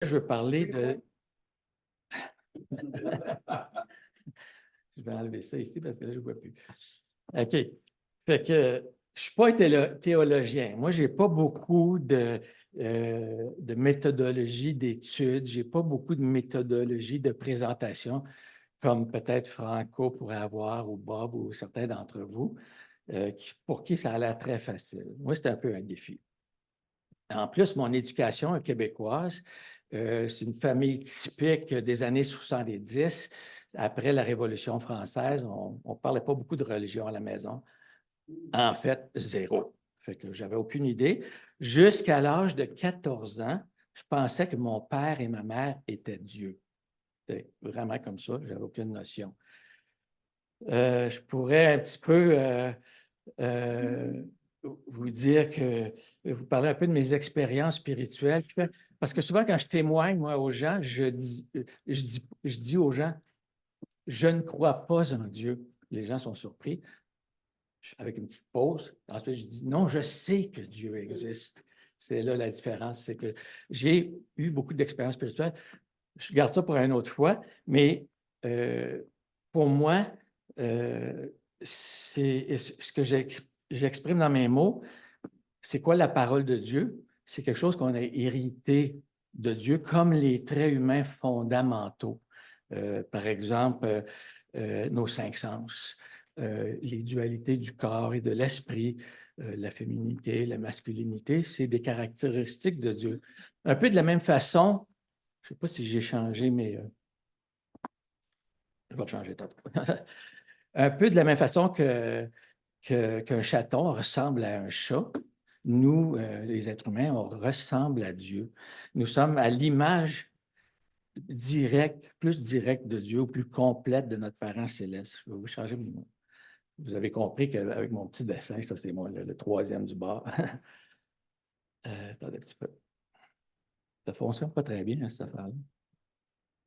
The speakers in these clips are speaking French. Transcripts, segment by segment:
Je veux parler de... Je vais enlever ça ici parce que là, je ne vois plus. OK. Fait que je ne suis pas un théologien. Moi, je n'ai pas beaucoup de méthodologie d'études. Je n'ai pas beaucoup de méthodologie de présentation, comme peut-être Franco pourrait avoir, ou Bob, ou certains d'entre vous, pour qui ça a l'air très facile. Moi, c'est un peu un défi. En plus, mon éducation québécoise, c'est une famille typique des années 70. Après la Révolution française, on ne parlait pas beaucoup de religion à la maison. En fait, zéro. Fait que j'avais aucune idée. Jusqu'à l'âge de 14 ans, je pensais que mon père et ma mère étaient Dieu. C'était vraiment comme ça, je n'avais aucune notion. Je pourrais un petit peu vous dire que vous parlez un peu de mes expériences spirituelles. Parce que souvent, quand je témoigne, moi, aux gens, je dis aux gens, je ne crois pas en Dieu. Les gens sont surpris, avec une petite pause. Ensuite, je dis, non, je sais que Dieu existe. C'est là la différence. C'est que j'ai eu beaucoup d'expériences spirituelles. Je garde ça pour une autre fois, mais pour moi, c'est ce que j'exprime dans mes mots. C'est quoi la parole de Dieu? C'est quelque chose qu'on a hérité de Dieu, comme les traits humains fondamentaux. Par exemple, nos cinq sens, les dualités du corps et de l'esprit, la féminité, la masculinité, c'est des caractéristiques de Dieu. Un peu de la même façon, je ne sais pas si j'ai changé, mais je vais le changer tantôt. Un peu de la même façon qu'un chaton ressemble à un chat, nous, les êtres humains, on ressemble à Dieu. Nous sommes à l'image directe, plus directe de Dieu, ou plus complète de notre parent céleste. Je vais vous changer mon mot. Vous avez compris qu'avec mon petit dessin, ça c'est moi, le troisième du bas. Attendez un petit peu. Ça ne fonctionne pas très bien, cette affaire-là.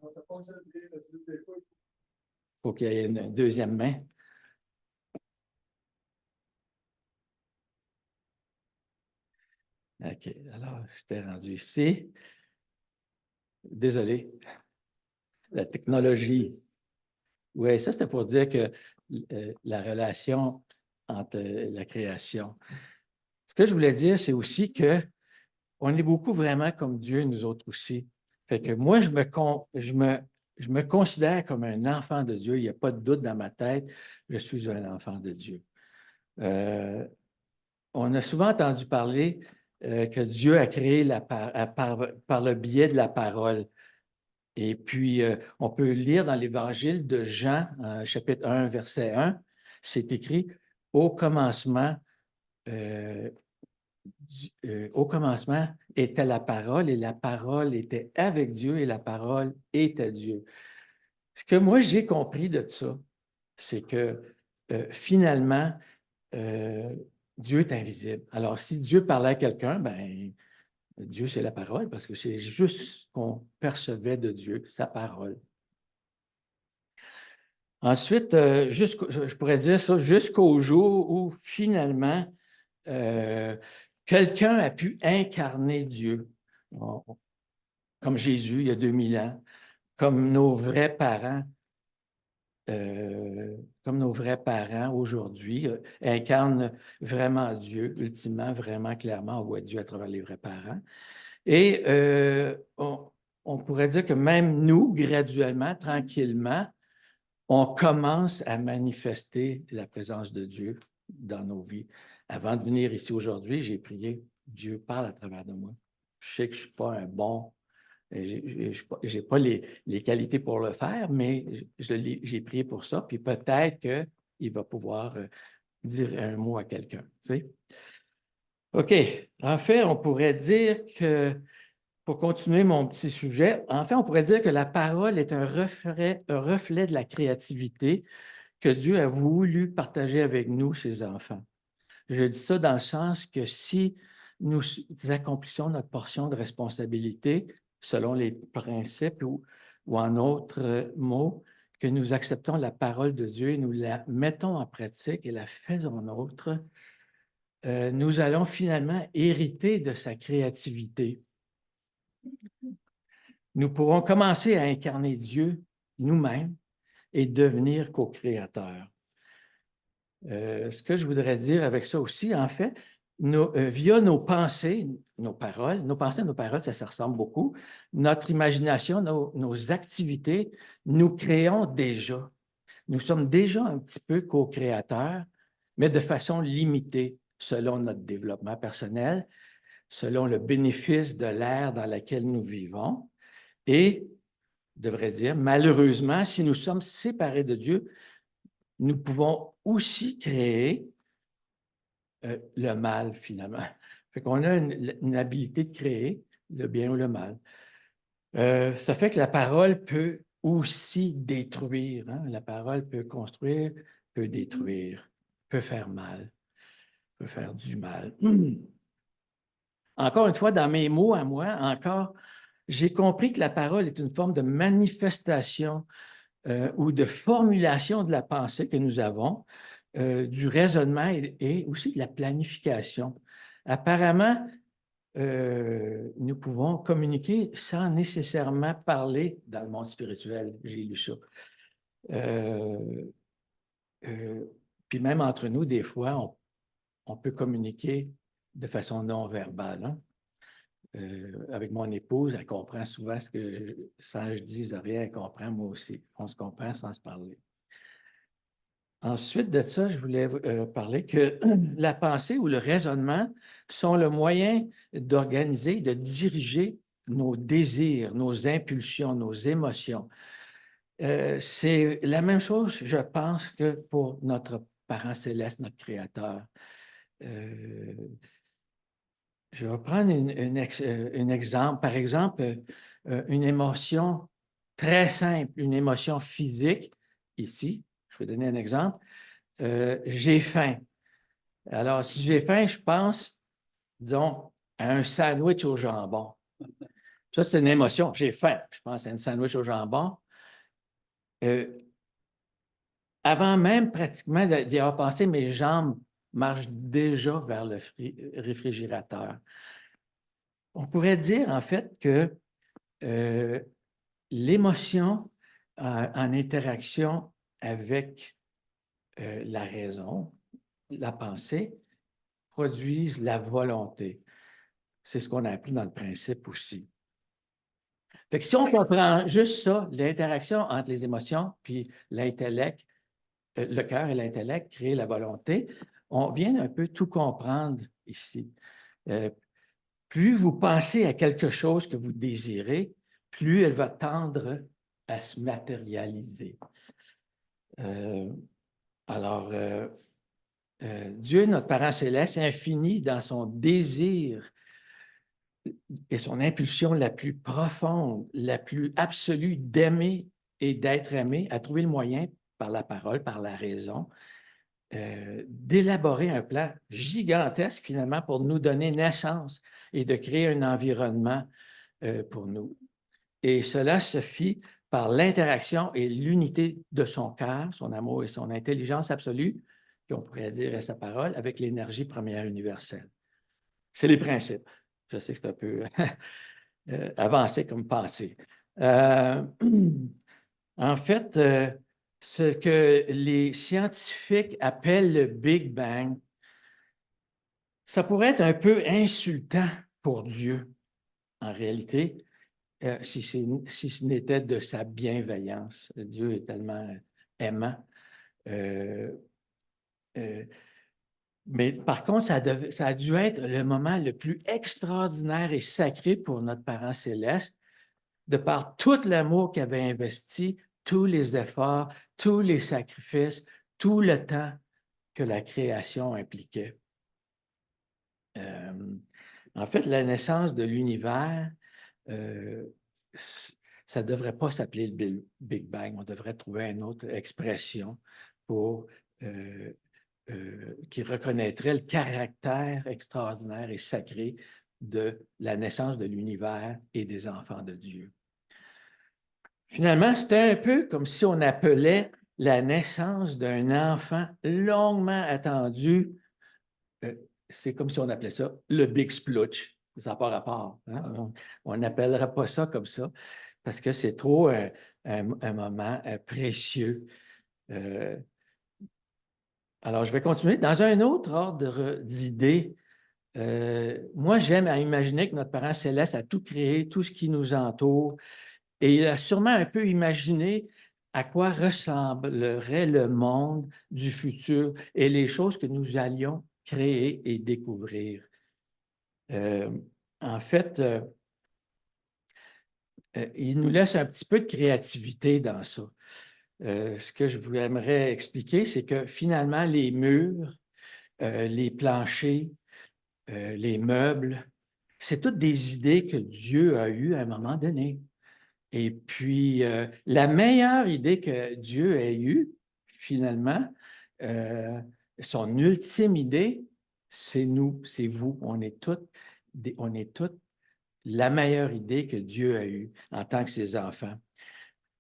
Ça fonctionne bien, il faut qu'il y ait une deuxième main. OK, alors, je t'ai rendu ici. Désolé. La technologie. Oui, ça, c'était pour dire que la relation entre la création. Ce que je voulais dire, c'est aussi qu'on est beaucoup vraiment comme Dieu, nous autres aussi. Fait que moi, je me considère comme un enfant de Dieu. Il n'y a pas de doute dans ma tête. Je suis un enfant de Dieu. On a souvent entendu parler que Dieu a créé par le biais de la parole. Et puis, on peut lire dans l'Évangile de Jean, chapitre 1, verset 1, c'est écrit « Au commencement était la parole, et la parole était avec Dieu, et la parole était Dieu. » Ce que moi, j'ai compris de ça, c'est que finalement, Dieu est invisible. Alors, si Dieu parlait à quelqu'un, ben Dieu, c'est la parole, parce que c'est juste ce qu'on percevait de Dieu, sa parole. Ensuite, je pourrais dire ça jusqu'au jour où finalement, quelqu'un a pu incarner Dieu, comme Jésus il y a 2000 ans, comme nos vrais parents, aujourd'hui, incarnent vraiment Dieu, ultimement, vraiment clairement, on voit Dieu à travers les vrais parents. Et on pourrait dire que même nous, graduellement, tranquillement, on commence à manifester la présence de Dieu dans nos vies. Avant de venir ici aujourd'hui, j'ai prié, Dieu parle à travers de moi. Je sais que je ne suis pas un bon, je n'ai pas les qualités pour le faire, mais j'ai prié pour ça, puis peut-être qu'il va pouvoir dire un mot à quelqu'un. Tu sais? OK. En fait, on pourrait dire que, pour continuer mon petit sujet, en fait, on pourrait dire que la parole est un reflet de la créativité que Dieu a voulu partager avec nous, ses enfants. Je dis ça dans le sens que si nous accomplissons notre portion de responsabilité selon les principes ou en autres mots, que nous acceptons la parole de Dieu et nous la mettons en pratique et la faisons nôtre, nous allons finalement hériter de sa créativité. nous pourrons commencer à incarner Dieu nous-mêmes et devenir co-créateurs. Ce que je voudrais dire avec ça aussi, en fait, via nos pensées, nos pensées et nos paroles, ça se ressemble beaucoup. Notre imagination, nos activités, nous créons déjà. Nous sommes déjà un petit peu co-créateurs, mais de façon limitée, selon notre développement personnel, selon le bénéfice de l'ère dans laquelle nous vivons. Et, je devrais dire, malheureusement, si nous sommes séparés de Dieu, nous pouvons aussi créer le mal, finalement. Fait qu'on a une habilité de créer le bien ou le mal. Ça fait que la parole peut aussi détruire. Hein? La parole peut construire, peut détruire, peut faire mal, peut faire du mal. Encore une fois, dans mes mots à moi, j'ai compris que la parole est une forme de manifestation ou de formulation de la pensée que nous avons, du raisonnement et aussi de la planification. Apparemment, nous pouvons communiquer sans nécessairement parler dans le monde spirituel. J'ai lu ça. Puis même entre nous, des fois, on peut communiquer de façon non verbale. Hein? Avec mon épouse, elle comprend souvent ce que, sans que je dise rien, elle comprend moi aussi. On se comprend sans se parler. Ensuite de ça, je voulais parler que la pensée ou le raisonnement sont le moyen d'organiser, de diriger nos désirs, nos impulsions, nos émotions. C'est la même chose, je pense, que pour notre parent céleste, notre Créateur. Je vais prendre un exemple. Par exemple, une émotion très simple, une émotion physique. Ici, je vais donner un exemple. J'ai faim. Alors, si j'ai faim, je pense, disons, à un sandwich au jambon. Ça, c'est une émotion. J'ai faim. Je pense à un sandwich au jambon. Avant même pratiquement d'y avoir pensé, mes jambes marchent déjà vers le réfrigérateur. On pourrait dire, en fait, que l'émotion en interaction avec la raison, la pensée, produisent la volonté. C'est ce qu'on a appris dans le principe aussi. Fait que si on comprend juste ça, l'interaction entre les émotions puis l'intellect, le cœur et l'intellect créent la volonté, on vient un peu tout comprendre ici. Plus vous pensez à quelque chose que vous désirez, plus elle va tendre à se matérialiser. Alors, Dieu, notre parent céleste, infini dans son désir et son impulsion la plus profonde, la plus absolue d'aimer et d'être aimé, a trouvé le moyen, par la parole, par la raison, d'élaborer un plan gigantesque, finalement, pour nous donner naissance et de créer un environnement pour nous. Et cela se fit par l'interaction et l'unité de son cœur, son amour et son intelligence absolue, qu'on pourrait dire à sa parole, avec l'énergie première universelle. C'est les principes. Je sais que c'est un peu avancé comme pensée. En fait, ce que les scientifiques appellent le Big Bang, ça pourrait être un peu insultant pour Dieu, en réalité, si ce n'était de sa bienveillance. Dieu est tellement aimant. Mais par contre, ça a dû être le moment le plus extraordinaire et sacré pour notre parent céleste, de par tout l'amour qu'il avait investi, tous les efforts, tous les sacrifices, tout le temps que la création impliquait. En fait, la naissance de l'univers, ça ne devrait pas s'appeler le Big Bang. On devrait trouver une autre expression pour qui reconnaîtrait le caractère extraordinaire et sacré de la naissance de l'univers et des enfants de Dieu. Finalement, c'était un peu comme si on appelait la naissance d'un enfant longuement attendu, c'est comme si on appelait ça le Big Splutch. Ça n'a pas rapport. Hein? On n'appellera pas ça comme ça. parce que c'est trop un moment précieux. Alors, je vais continuer. Dans un autre ordre d'idées, moi, j'aime à imaginer que notre Parent céleste a tout créé, tout ce qui nous entoure, et il a sûrement un peu imaginé à quoi ressemblerait le monde du futur et les choses que nous allions créer et découvrir. En fait, il nous laisse un petit peu de créativité dans ça. Ce que je vous aimerais expliquer, c'est que finalement, les murs, les planchers, les meubles, c'est toutes des idées que Dieu a eues à un moment donné. Et puis, la meilleure idée que Dieu ait eue, finalement, son ultime idée, c'est nous, c'est vous. On est toutes la meilleure idée que Dieu a eue en tant que ses enfants.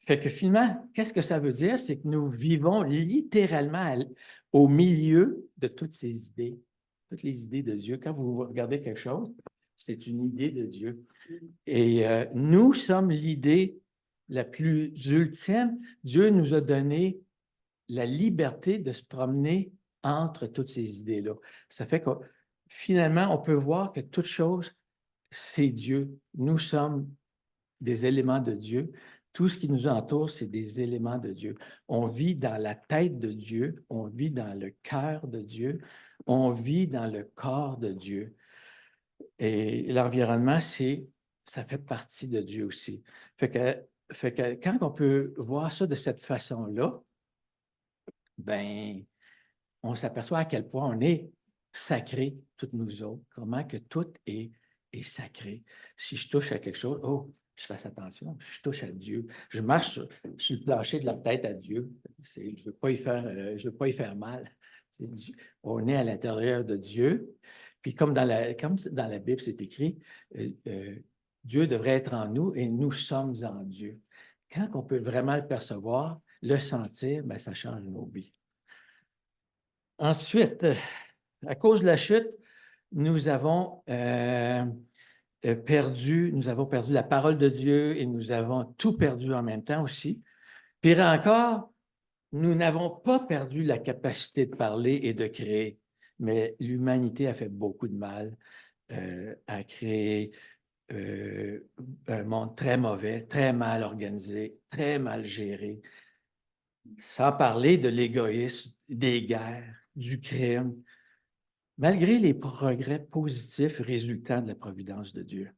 Fait que finalement, qu'est-ce que ça veut dire? C'est que nous vivons littéralement au milieu de toutes ces idées, toutes les idées de Dieu. Quand vous regardez quelque chose, c'est une idée de Dieu. Et nous sommes l'idée la plus ultime. Dieu nous a donné la liberté de se promener entre toutes ces idées-là. Ça fait que finalement, on peut voir que toute chose, c'est Dieu. Nous sommes des éléments de Dieu. Tout ce qui nous entoure, c'est des éléments de Dieu. On vit dans la tête de Dieu, on vit dans le cœur de Dieu, on vit dans le corps de Dieu. Et l'environnement, ça fait partie de Dieu aussi. Fait que quand on peut voir ça de cette façon-là, ben, on s'aperçoit à quel point on est sacré, toutes nous autres, comment que tout est sacré. Si je touche à quelque chose, oh, je fasse attention, je touche à Dieu. Je marche sur le plancher de la tête à Dieu. Je ne veux pas y faire mal. On est à l'intérieur de Dieu. Puis comme dans la Bible, c'est écrit, Dieu devrait être en nous et nous sommes en Dieu. Quand on peut vraiment le percevoir, le sentir, ben, ça change nos vies. Ensuite, à cause de la chute, nous avons perdu la parole de Dieu et nous avons tout perdu en même temps aussi. Pire encore, nous n'avons pas perdu la capacité de parler et de créer, mais l'humanité a fait beaucoup de mal, à créer un monde très mauvais, très mal organisé, très mal géré, sans parler de l'égoïsme, des guerres, du crime, malgré les progrès positifs résultant de la providence de Dieu.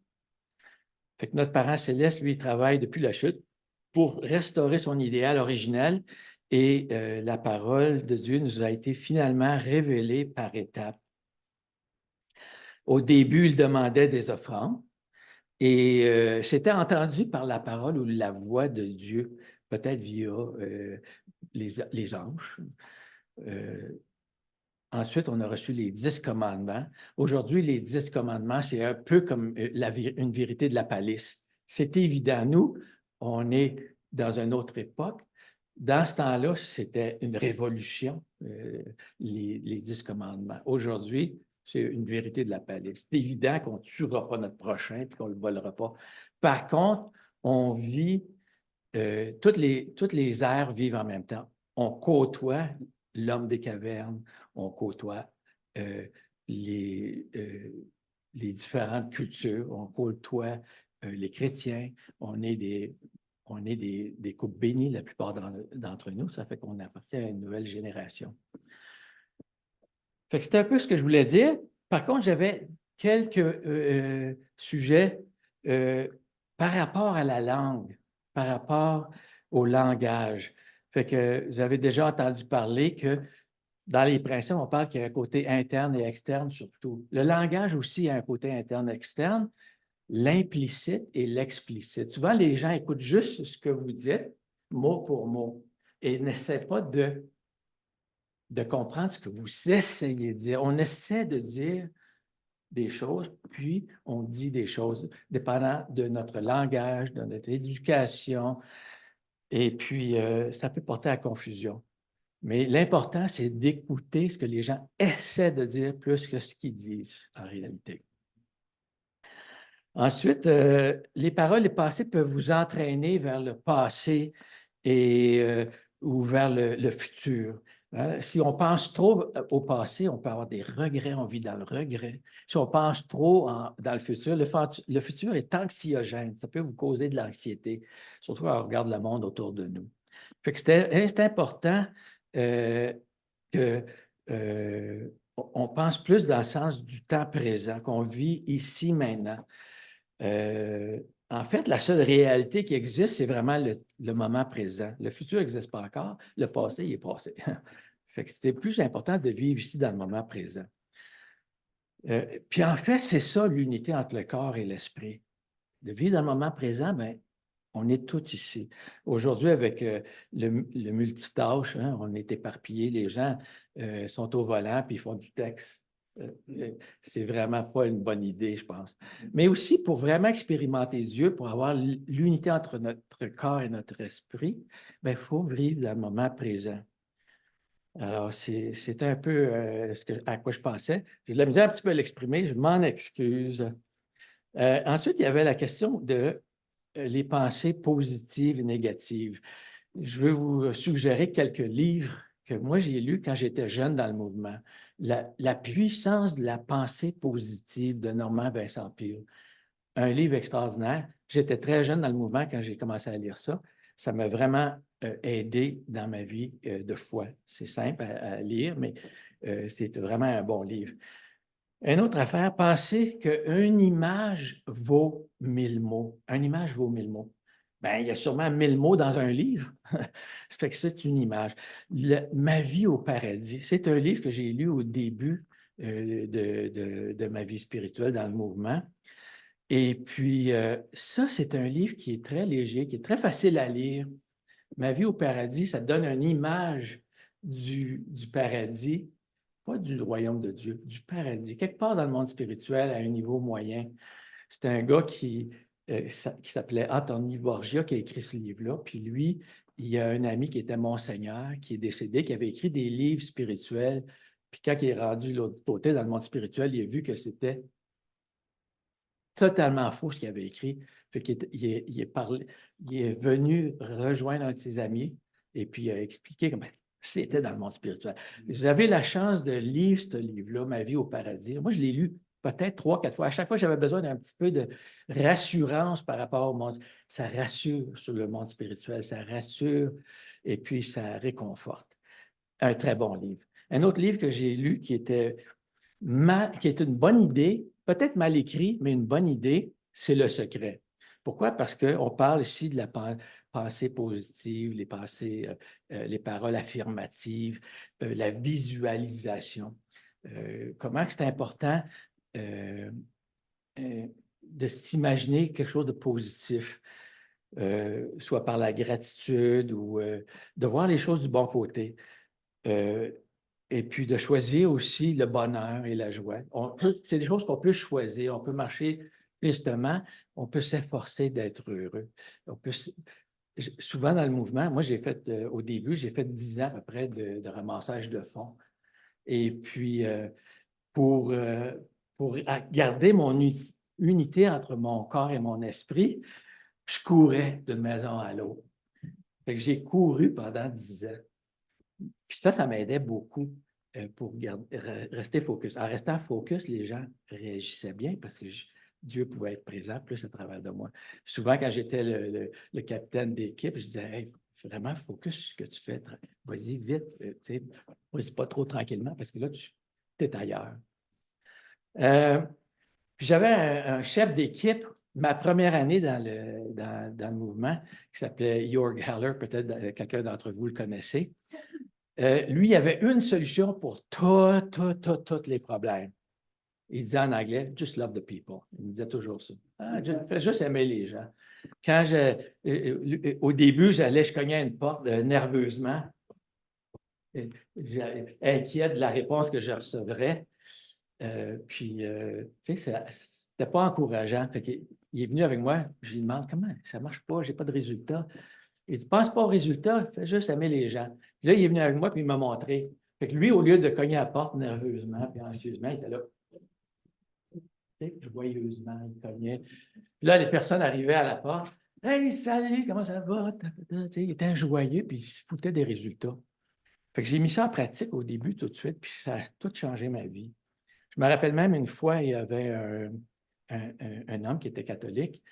Fait que notre Parent céleste, lui, travaille depuis la chute pour restaurer son idéal originel et la parole de Dieu nous a été finalement révélée par étapes. Au début, il demandait des offrandes et c'était entendu par la parole ou la voix de Dieu, peut-être via les anges. Ensuite, on a reçu les 10 commandements. Aujourd'hui, les 10 commandements, c'est un peu comme une vérité de la palisse. C'est évident. Nous, on est dans une autre époque. Dans ce temps-là, c'était une révolution, les 10 commandements. Aujourd'hui, c'est une vérité de la palisse. C'est évident qu'on ne tuera pas notre prochain et qu'on ne le volera pas. Par contre, on vit, toutes les ères vivent en même temps. On côtoie l'homme des cavernes, on côtoie les différentes cultures, on côtoie les chrétiens, on est des couples bénis, la plupart d'entre nous, ça fait qu'on appartient à une nouvelle génération. Fait que c'était un peu ce que je voulais dire. Par contre, j'avais quelques sujets par rapport à la langue, par rapport au langage. Fait que vous avez déjà entendu parler que dans les principes, on parle qu'il y a un côté interne et externe surtout. Le langage aussi a un côté interne et externe, l'implicite et l'explicite. Souvent, les gens écoutent juste ce que vous dites, mot pour mot, et n'essaient pas de comprendre ce que vous essayez de dire. On essaie de dire des choses, puis on dit des choses, dépendant de notre langage, de notre éducation, et puis ça peut porter à confusion. Mais l'important, c'est d'écouter ce que les gens essaient de dire plus que ce qu'ils disent en réalité. Ensuite, les paroles, les passés peuvent vous entraîner vers le passé ou vers le futur. Hein. Si on pense trop au passé, on peut avoir des regrets, on vit dans le regret. Si on pense trop dans le futur, le futur est anxiogène. Ça peut vous causer de l'anxiété, surtout quand on regarde le monde autour de nous. Fait que c'est important que on pense plus dans le sens du temps présent, qu'on vit ici, maintenant. En fait, la seule réalité qui existe, c'est vraiment le moment présent. Le futur n'existe pas encore, le passé, il est passé. Fait que c'était plus important de vivre ici dans le moment présent. Puis en fait, c'est ça l'unité entre le corps et l'esprit. De vivre dans le moment présent, bien, on est tous ici. Aujourd'hui, avec le multitâche, hein, on est éparpillés, les gens sont au volant puis ils font du texte. C'est vraiment pas une bonne idée, je pense. Mais aussi, pour vraiment expérimenter Dieu, pour avoir l'unité entre notre corps et notre esprit, il faut vivre dans le moment présent. Alors, c'est un peu à quoi je pensais. J'ai de la misère un petit peu à l'exprimer, je m'en excuse. Ensuite, il y avait la question de les pensées positives et négatives. Je veux vous suggérer quelques livres que moi j'ai lus quand j'étais jeune dans le mouvement. La puissance de la pensée positive de Normand Vincent Peale. Un livre extraordinaire. J'étais très jeune dans le mouvement quand j'ai commencé à lire ça. Ça m'a vraiment aidé dans ma vie de foi. C'est simple à lire, mais c'est vraiment un bon livre. Une autre affaire, pensez qu'une image vaut 1000 mots. Une image vaut 1000 mots. Bien, il y a sûrement 1000 mots dans un livre. Ça fait que c'est une image. Ma vie au paradis, c'est un livre que j'ai lu au début de ma vie spirituelle dans le mouvement. Et puis, ça, c'est un livre qui est très léger, qui est très facile à lire. Ma vie au paradis, ça donne une image du paradis, pas du royaume de Dieu, du paradis, quelque part dans le monde spirituel à un niveau moyen. C'est un gars qui s'appelait Anthony Borgia qui a écrit ce livre-là. Puis lui, il y a un ami qui était Monseigneur, qui est décédé, qui avait écrit des livres spirituels. Puis quand il est rendu de l'autre côté dans le monde spirituel, il a vu que c'était totalement faux ce qu'il avait écrit. Fait qu'il il est venu rejoindre un de ses amis et puis il a expliqué comment c'était dans le monde spirituel. Vous avez la chance de lire ce livre-là, Ma vie au paradis. Moi, je l'ai lu peut-être 3, 4 fois. À chaque fois, j'avais besoin d'un petit peu de rassurance par rapport au monde. Ça rassure sur le monde spirituel, ça rassure et puis ça réconforte. Un très bon livre. Un autre livre que j'ai lu qui était une bonne idée, peut-être mal écrit, mais une bonne idée, c'est Le Secret. Pourquoi? Parce qu'on parle ici de la pensée positive, les paroles affirmatives, la visualisation. Comment c'est important de s'imaginer quelque chose de positif, soit par la gratitude ou de voir les choses du bon côté. Et puis de choisir aussi le bonheur et la joie. C'est des choses qu'on peut choisir. On peut marcher tristement, on peut s'efforcer d'être heureux. Souvent dans le mouvement, moi j'ai fait, au début, j'ai fait 10 ans à peu près de ramassage de fonds. Et puis, pour garder mon unité entre mon corps et mon esprit, je courais d'une maison à l'autre. Fait que j'ai couru pendant 10 ans. Puis ça m'aidait beaucoup pour rester focus. En restant focus, les gens réagissaient bien parce que Dieu pouvait être présent plus à travers de moi. Souvent, quand j'étais le capitaine d'équipe, je disais, hey, vraiment focus ce que tu fais. Vas-y vite, vas-y pas trop tranquillement parce que là, tu es ailleurs. Puis j'avais un chef d'équipe, ma première année dans le mouvement, qui s'appelait Jörg Haller, peut-être quelqu'un d'entre vous le connaissez. Lui, il avait une solution pour tous les problèmes. Il disait en anglais, just love the people. Il me disait toujours ça. Fais juste aimer les gens. Au début, je cognais à une porte nerveusement, inquiet de la réponse que je recevrais. Tu sais, c'était pas encourageant. Il est venu avec moi, je lui demande comment ça marche pas, j'ai pas de résultat. Il dit, pense pas au résultat, fais juste aimer les gens. Puis là, il est venu avec moi, puis il m'a montré. Fait que lui, au lieu de cogner à la porte nerveusement, puis anxieusement, il était là. tu sais, joyeusement, il cognait. Puis là, les personnes arrivaient à la porte. Hey, salut, comment ça va? Tu sais, il était joyeux, puis il se foutait des résultats. Fait que j'ai mis ça en pratique au début tout de suite, puis ça a tout changé ma vie. Je me rappelle même une fois, il y avait un homme qui était catholique.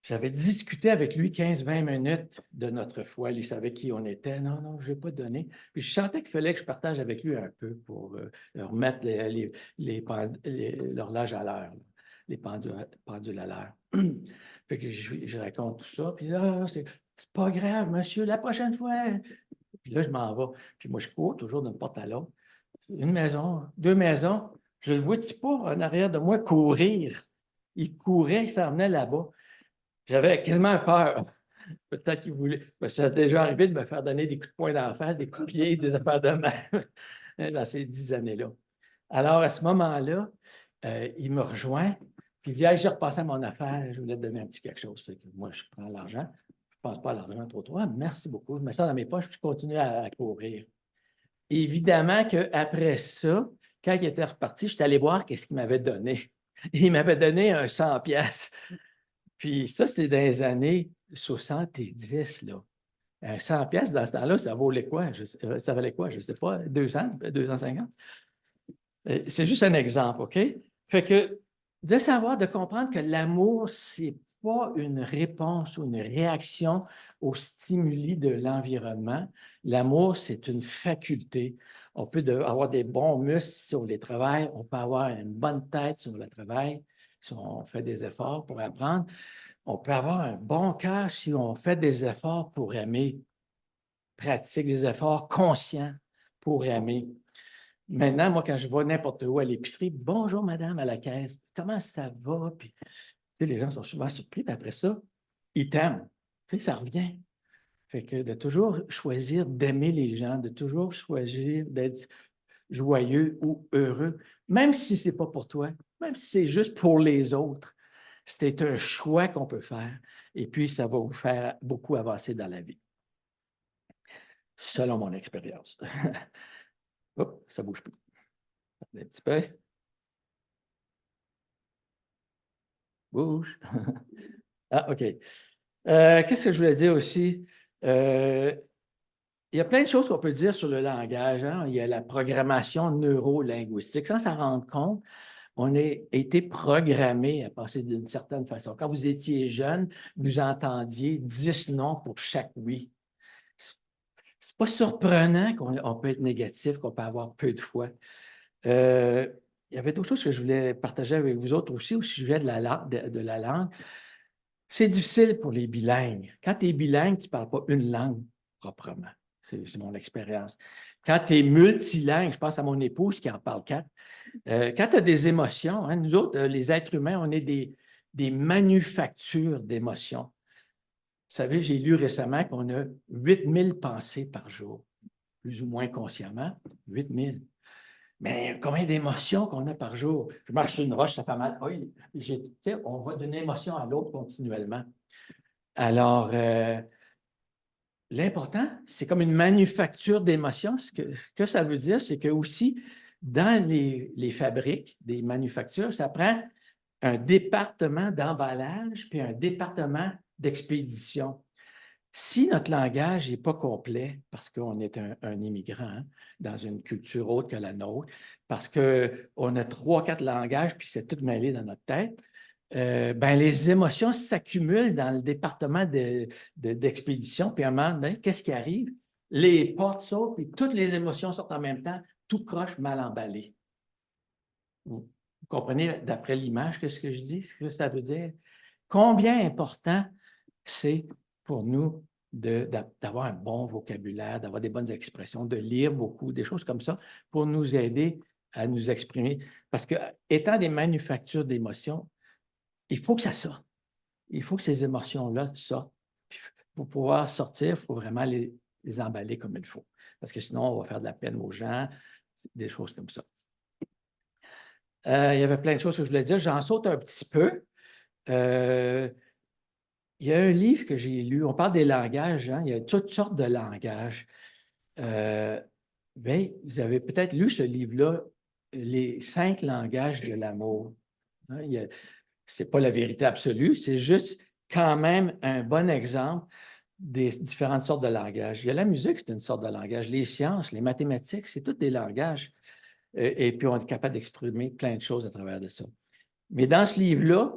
J'avais discuté avec lui 15-20 minutes de notre foi. Il savait qui on était. Non, non, je ne vais pas donner. Puis je sentais qu'il fallait que je partage avec lui un peu pour remettre l'horloge à l'heure, les pendules à l'heure. Fait que je raconte tout ça. Puis là, c'est pas grave, monsieur, la prochaine fois. Puis là, je m'en vais. Puis moi, je cours toujours d'une porte à l'autre. Une maison, deux maisons. Je le vois-tu pas en arrière de moi courir? Il courait, il s'en venait là-bas. J'avais quasiment peur. Peut-être qu'il voulait. Parce que ça a déjà arrivé de me faire donner des coups de poing dans la face, des coups de pied, des affaires de main dans ces 10 années-là. Alors, à ce moment-là, il me rejoint, puis il dit hey, j'ai repassé à mon affaire, je voulais te donner un petit quelque chose. Fait que moi, je prends l'argent. Je ne pense pas à l'argent trop. Merci beaucoup. Je mets ça dans mes poches, puis je continue à courir. Évidemment qu'après ça, quand il était reparti, je suis allé voir qu'est-ce qu'il m'avait donné. Il m'avait donné un 100 pièces. Puis ça, c'était dans les années 70, là. 100 pièces dans ce temps-là, ça valait quoi? Ça valait quoi? Je ne sais pas, 200, 250? C'est juste un exemple, OK? Fait que de savoir, de comprendre que l'amour, ce n'est pas une réponse ou une réaction aux stimuli de l'environnement. L'amour, c'est une faculté. On peut avoir des bons muscles si on les travaille, on peut avoir une bonne tête si on le travaille, si on fait des efforts pour apprendre. On peut avoir un bon cœur si on fait des efforts pour aimer, pratique des efforts conscients pour aimer. Maintenant, moi, quand je vais n'importe où à l'épicerie, bonjour madame à la caisse, comment ça va? Puis, tu sais, les gens sont souvent surpris, puis après ça, ils t'aiment. Tu sais, ça revient. Fait que de toujours choisir d'aimer les gens, de toujours choisir d'être joyeux ou heureux, même si ce n'est pas pour toi, même si c'est juste pour les autres. C'est un choix qu'on peut faire et puis ça va vous faire beaucoup avancer dans la vie, selon mon expérience. Hop, ça ne bouge plus. Un petit peu. Bouge. Ah, OK. Qu'est-ce que je voulais dire aussi? Il y a plein de choses qu'on peut dire sur le langage. Hein? Il y a la programmation neuro-linguistique. Sans s'en rendre compte, on a été programmé à penser d'une certaine façon. Quand vous étiez jeune, vous entendiez 10 non pour chaque oui. C'est pas surprenant qu'on peut être négatif, qu'on peut avoir peu de foi. Il y avait d'autres choses que je voulais partager avec vous autres aussi au sujet de la langue. C'est difficile pour les bilingues. Quand tu es bilingue, tu ne parles pas une langue proprement. C'est mon expérience. Quand tu es multilingue, je pense à mon épouse qui en parle 4, quand tu as des émotions, hein, nous autres, les êtres humains, on est des manufactures d'émotions. Vous savez, j'ai lu récemment qu'on a 8000 pensées par jour, plus ou moins consciemment, 8000. Mais combien d'émotions qu'on a par jour? Je marche sur une roche, ça fait mal. Oui, on va d'une émotion à l'autre continuellement. Alors, l'important, c'est comme une manufacture d'émotions. Ce que ça veut dire, c'est que aussi, dans les fabriques des manufactures, ça prend un département d'emballage puis un département d'expédition. Si notre langage n'est pas complet, parce qu'on est un immigrant hein, dans une culture autre que la nôtre, parce qu'on a 3-4 langages, puis c'est tout mêlé dans notre tête, ben, les émotions s'accumulent dans le département d'expédition, puis à un moment donné, qu'est-ce qui arrive? Les portes sautent, puis toutes les émotions sortent en même temps, tout croche mal emballé. Vous comprenez, d'après l'image, ce que je dis, ce que ça veut dire? Combien important c'est pour nous d'avoir un bon vocabulaire, d'avoir des bonnes expressions, de lire beaucoup, des choses comme ça, pour nous aider à nous exprimer. Parce que, étant des manufactures d'émotions, il faut que ça sorte. Il faut que ces émotions-là sortent. Puis, pour pouvoir sortir, il faut vraiment les emballer comme il faut. Parce que sinon, on va faire de la peine aux gens, des choses comme ça. Il y avait plein de choses que je voulais dire. J'en saute un petit peu. Il y a un livre que j'ai lu, on parle des langages, hein? Il y a toutes sortes de langages. Bien, vous avez peut-être lu ce livre-là, Les 5 langages de l'amour. Hein. Ce n'est pas la vérité absolue, c'est juste quand même un bon exemple des différentes sortes de langages. Il y a la musique, c'est une sorte de langage. Les sciences, les mathématiques, c'est tous des langages. Et puis, on est capable d'exprimer plein de choses à travers de ça. Mais dans ce livre-là,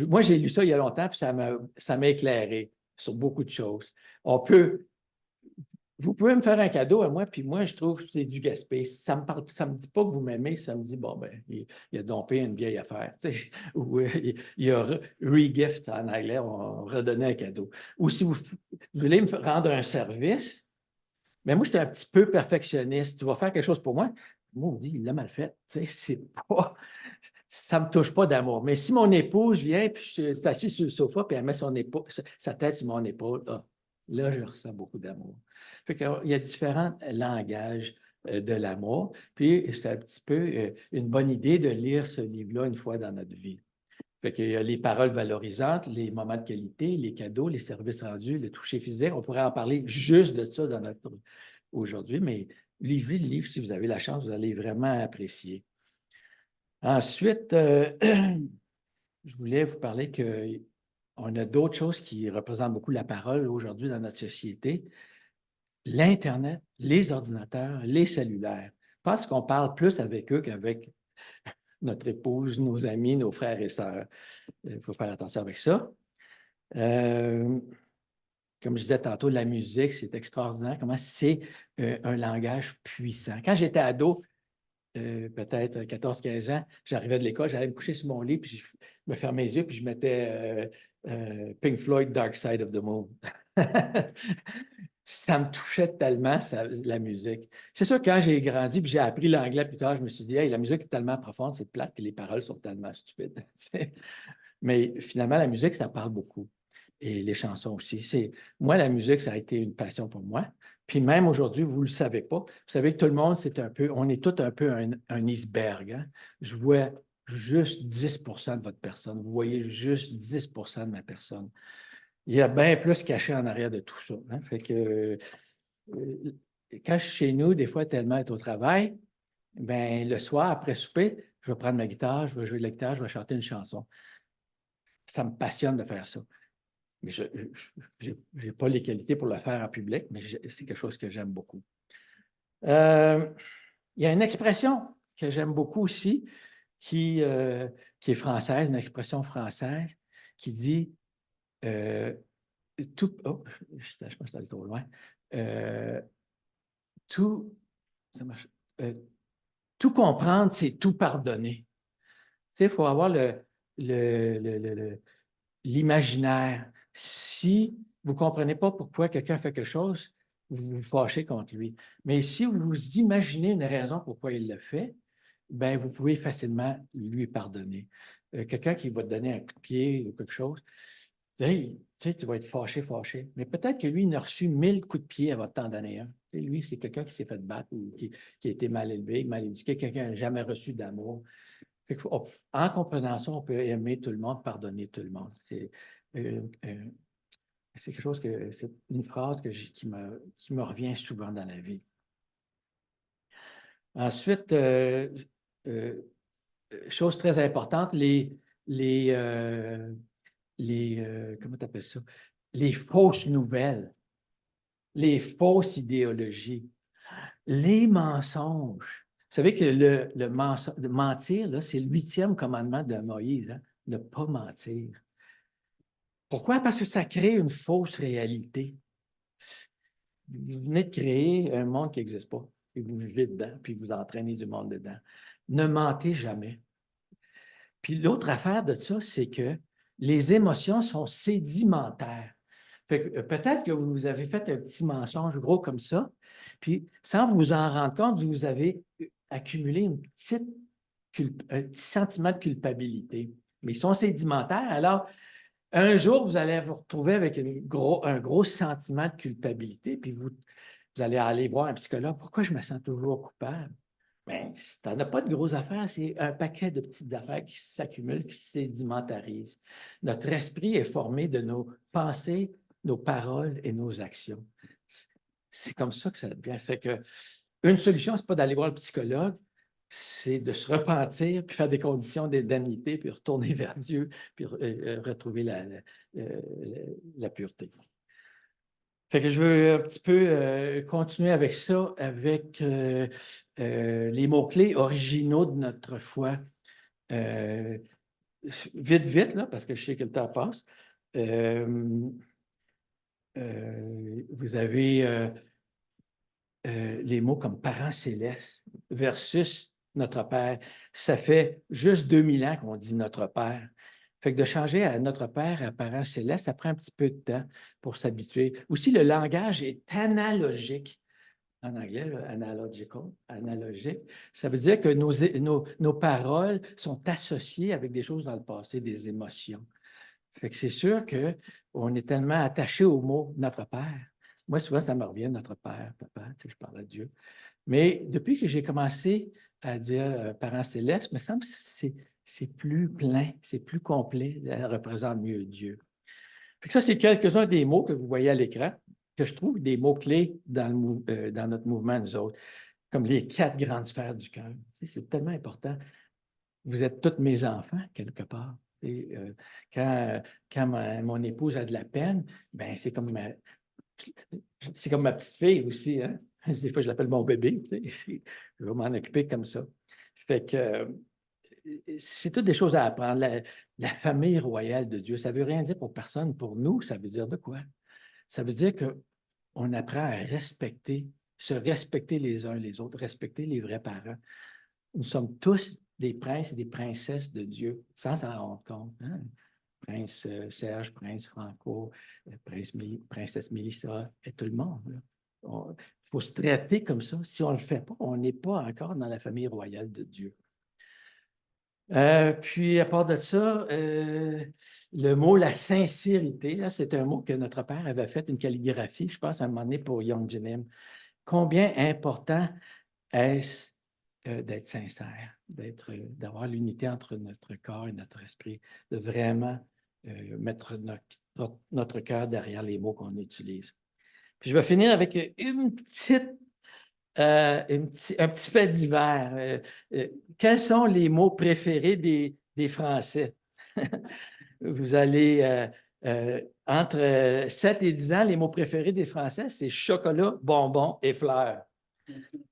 moi, j'ai lu ça il y a longtemps, puis ça m'a éclairé sur beaucoup de choses. Vous pouvez me faire un cadeau à moi, puis moi, je trouve que c'est du gaspé. Ça me dit pas que vous m'aimez, ça me dit, bon, ben, il a dompé une vieille affaire, tu sais, ou il a regift en anglais, on redonnait un cadeau. Ou si vous voulez me rendre un service, mais moi, je suis un petit peu perfectionniste. Tu vas faire quelque chose pour moi? Moi, on dit, il l'a mal fait. Tu sais, ça ne me touche pas d'amour. Mais si mon épouse vient, puis je suis assis sur le sofa, puis elle met sa tête sur mon épaule, là, je ressens beaucoup d'amour. Fait qu'il y a différents langages de l'amour. Puis, c'est un petit peu une bonne idée de lire ce livre-là une fois dans notre vie. Fait qu'il y a les paroles valorisantes, les moments de qualité, les cadeaux, les services rendus, le toucher physique. On pourrait en parler juste de ça dans notre aujourd'hui, mais lisez le livre si vous avez la chance, vous allez vraiment apprécier. Ensuite, je voulais vous parler qu'on a d'autres choses qui représentent beaucoup la parole aujourd'hui dans notre société. L'Internet, les ordinateurs, les cellulaires. Je pense qu'on parle plus avec eux qu'avec notre épouse, nos amis, nos frères et sœurs. Il faut faire attention avec ça. Comme je disais tantôt, la musique, c'est extraordinaire. Comment c'est un langage puissant. Quand j'étais ado, peut-être 14-15 ans, j'arrivais de l'école, j'allais me coucher sur mon lit, puis je me fermais les yeux, puis je mettais Pink Floyd, Dark Side of the Moon. Ça me touchait tellement, la musique. C'est sûr que quand j'ai grandi, puis j'ai appris l'anglais plus tard, je me suis dit, hey, la musique est tellement profonde, c'est plate, que les paroles sont tellement stupides. Mais finalement, la musique, ça parle beaucoup. Et les chansons aussi. Moi, la musique, ça a été une passion pour moi. Puis même aujourd'hui, vous ne le savez pas. Vous savez que tout le monde, on est tous un peu un iceberg. Hein? Je vois juste 10 de votre personne. Vous voyez juste 10 de ma personne. Il y a bien plus caché en arrière de tout ça. Hein? Fait que quand je suis chez nous, des fois, tellement être au travail, ben, le soir, après souper, je vais prendre ma guitare, je vais jouer de la guitare, je vais chanter une chanson. Ça me passionne de faire ça. Mais je n'ai pas les qualités pour le faire en public, mais c'est quelque chose que j'aime beaucoup. Il y a une expression que j'aime beaucoup aussi, qui est française, une expression française, qui dit tout. Oh, je pense que c'est trop loin. Tout, ça marche, tout comprendre, c'est tout pardonner. Tu sais, il faut avoir l'imaginaire. Si vous ne comprenez pas pourquoi quelqu'un fait quelque chose, vous vous fâchez contre lui. Mais si vous imaginez une raison pourquoi il le fait, ben vous pouvez facilement lui pardonner. Quelqu'un qui va te donner un coup de pied ou quelque chose, hey, tu vas être fâché, fâché. Mais peut-être que lui, il a reçu 1000 coups de pied avant de t'en donner un. Lui, c'est quelqu'un qui s'est fait battre ou qui a été mal élevé, mal éduqué, quelqu'un qui n'a jamais reçu d'amour. En comprenant ça, on peut aimer tout le monde, pardonner tout le monde. C'est quelque chose c'est une phrase qui me revient souvent dans la vie. Ensuite, chose très importante, comment tu appelles ça? Les fausses nouvelles, les fausses idéologies, les mensonges. Vous savez que de mentir, c'est le 8e commandement de Moïse, hein? Ne pas mentir. Pourquoi? Parce que ça crée une fausse réalité. Vous venez de créer un monde qui n'existe pas, puis vous vivez dedans, puis vous entraînez du monde dedans. Ne mentez jamais. Puis l'autre affaire de ça, c'est que les émotions sont sédimentaires. Peut-être que vous avez fait un petit mensonge gros comme ça, puis sans vous en rendre compte, vous avez accumulé un petit sentiment de culpabilité. Mais ils sont sédimentaires, alors un jour, vous allez vous retrouver avec un gros sentiment de culpabilité, puis vous allez aller voir un psychologue. Pourquoi je me sens toujours coupable? Bien, si tu n'en as pas de grosses affaires, c'est un paquet de petites affaires qui s'accumulent, qui se sédimentarisent. Notre esprit est formé de nos pensées, nos paroles et nos actions. C'est comme ça que ça devient. Fait que une solution, ce n'est pas d'aller voir le psychologue, c'est de se repentir, puis faire des conditions d'indemnité, puis retourner vers Dieu, puis retrouver la pureté. Fait que je veux un petit peu continuer avec ça, avec les mots-clés originaux de notre foi. Vite, vite, là, parce que je sais que le temps passe. Vous avez les mots comme parent céleste versus notre Père. Ça fait juste 2000 ans qu'on dit notre Père. Fait que de changer à notre Père, à parent céleste, ça prend un petit peu de temps pour s'habituer. Aussi, le langage est analogique. En anglais, là, analogical, analogique. Ça veut dire que nos paroles sont associées avec des choses dans le passé, des émotions. Fait que c'est sûr qu'on est tellement attaché au mot notre Père. Moi, souvent, ça me revient, notre Père, papa, tu sais, je parle à Dieu. Mais depuis que j'ai commencé à dire Parent céleste, il me semble que c'est plus plein, c'est plus complet, ça représente mieux Dieu. Fait que ça, c'est quelques-uns des mots que vous voyez à l'écran, que je trouve des mots-clés dans notre mouvement, nous autres, comme les 4 grandes sphères du cœur. Tu sais, c'est tellement important. Vous êtes tous mes enfants, quelque part. Et, quand mon épouse a de la peine, ben c'est comme ma petite fille aussi. Hein? Des fois, je l'appelle mon bébé. Tu sais, je vais m'en occuper comme ça. Fait que c'est toutes des choses à apprendre. La famille royale de Dieu, ça ne veut rien dire pour personne. Pour nous, ça veut dire de quoi? Ça veut dire qu'on apprend à respecter, se respecter les uns les autres, respecter les vrais parents. Nous sommes tous des princes et des princesses de Dieu, sans s'en rendre compte. Hein? Prince Serge, Prince Franco, Princesse Mélissa, et tout le monde. Il faut se traiter comme ça. Si on ne le fait pas, on n'est pas encore dans la famille royale de Dieu. Puis, à part de ça, le mot la sincérité, c'est un mot que notre père avait fait une calligraphie, je pense, à un moment donné pour Young Jinim. Combien important est-ce d'être sincère, d'avoir l'unité entre notre corps et notre esprit, de vraiment mettre notre cœur derrière les mots qu'on utilise. Puis je vais finir avec un petit fait divers. Quels sont les mots préférés des Français? Vous allez, entre 7 et 10 ans, les mots préférés des Français, c'est chocolat, bonbons et fleurs.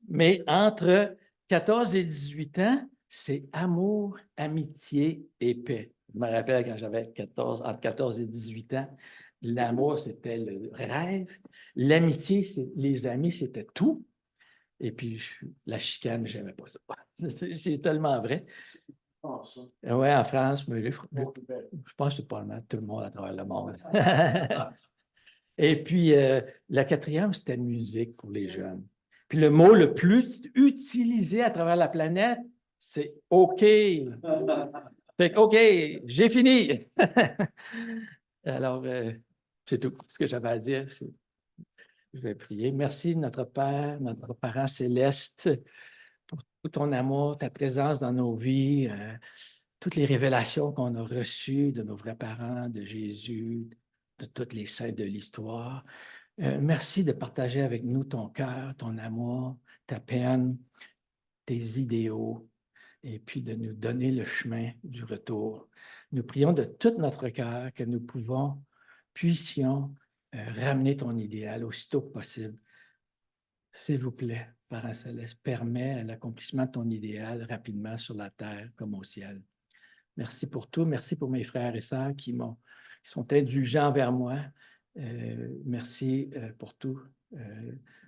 Mais entre 14 et 18 ans, c'est amour, amitié et paix. Je me rappelle quand j'avais entre 14 et 18 ans, l'amour, c'était le rêve. L'amitié, les amis, c'était tout. Et puis, la chicane, je n'aimais pas ça. C'est tellement vrai. Oui, en France, mais je pense que c'est pas mal tout le monde à travers le monde. Et puis, la quatrième, c'était musique pour les jeunes. Puis le mot le plus utilisé à travers la planète, c'est OK. Fait que OK, j'ai fini. Alors, c'est tout ce que j'avais à dire. Je vais prier. Merci, notre Père, notre Parent céleste, pour tout ton amour, ta présence dans nos vies, toutes les révélations qu'on a reçues de nos vrais parents, de Jésus, de tous les saints de l'histoire. Merci de partager avec nous ton cœur, ton amour, ta peine, tes idéaux, et puis de nous donner le chemin du retour. Nous prions de tout notre cœur que nous puissions ramener ton idéal aussitôt que possible. S'il vous plaît, Parent céleste, permets l'accomplissement de ton idéal rapidement sur la terre comme au ciel. Merci pour tout. Merci pour mes frères et sœurs qui sont indulgents vers moi. Merci pour tout.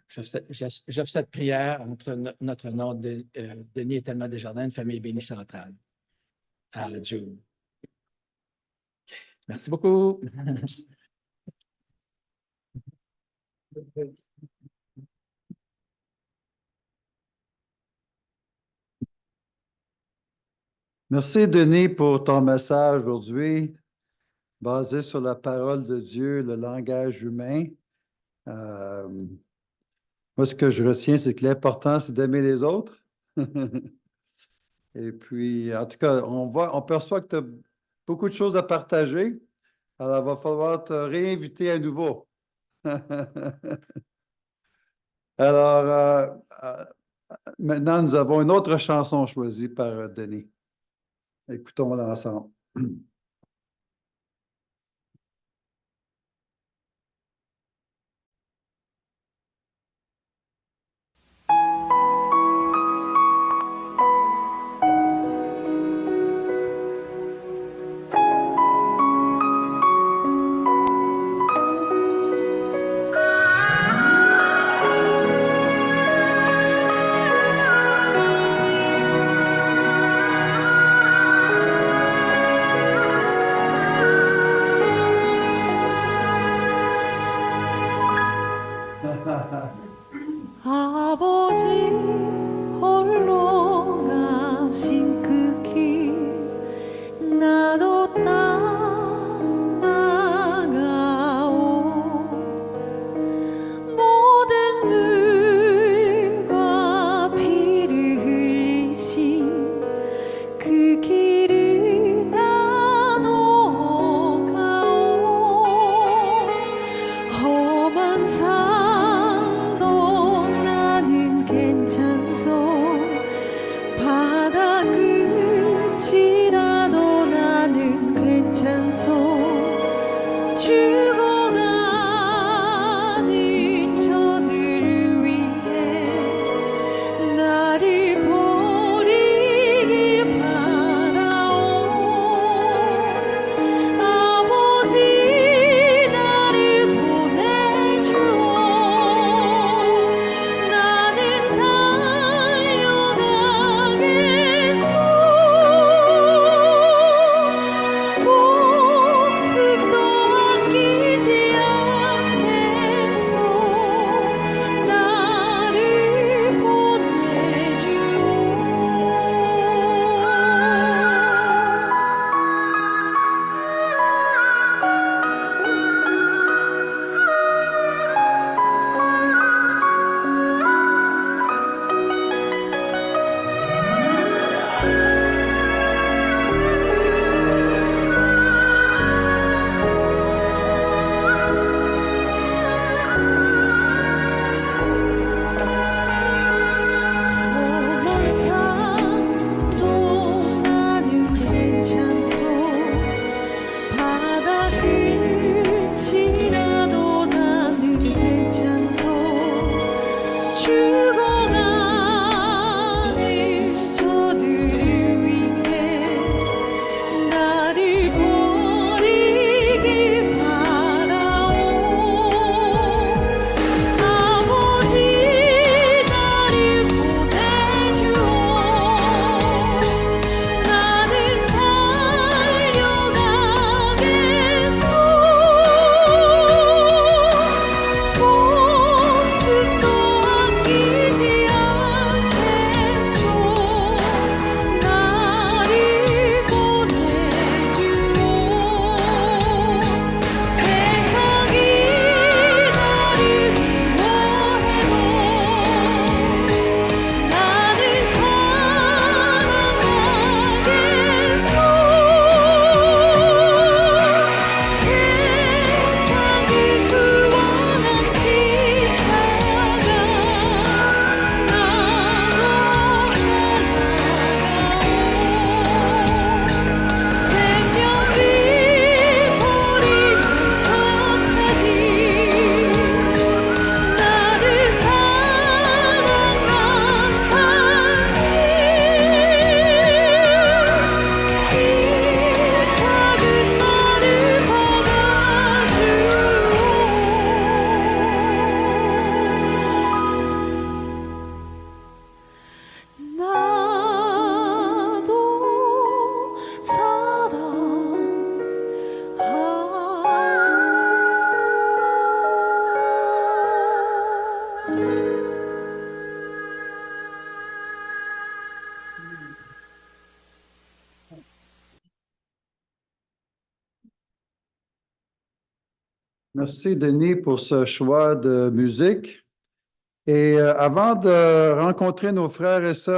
J'offre cette prière entre notre nom de Denis et Thelma Desjardins, une famille bénie centrale. À Dieu. Merci beaucoup. Merci, Denis, pour ton message aujourd'hui, basé sur la parole de Dieu, le langage humain. Moi, ce que je retiens, c'est que l'important, c'est d'aimer les autres. Et puis, en tout cas, on perçoit que tu as beaucoup de choses à partager. Alors, il va falloir te réinviter à nouveau. Alors, maintenant, nous avons une autre chanson choisie par Denis. Écoutons-la ensemble. 아버지 홀로 가신 그 길 나도 따라가오 모든 물과 피를 흘리신 그 길을 나도 가오 험한 산도 나는 괜찮소 바다 끝이라도 나는 괜찮소 죽어가는 저들을 위해 나를 버리길 바라오 아버지 나를 보내주오 나는 달려가겠소 목숨도 아끼지 않겠소 나를 험한 산도 나는 괜찮소 바다 끝이라도 나는 괜찮소 죽어가는 저들을 위해 나를 버리길 바라오 아버지 나를 보내주오 나는 달려가겠소 목숨도 아끼지 않겠소 나를 보내주오 세상이 나를 미워해도 나는 사랑하겠소 세상을 구원한 십자가 나로 생명을 버리면서까지 나를 사랑한 당신 이 작은 나를 받아주오 나도 사랑하 Merci, Denis, pour ce choix de musique. Et avant de rencontrer nos frères et sœurs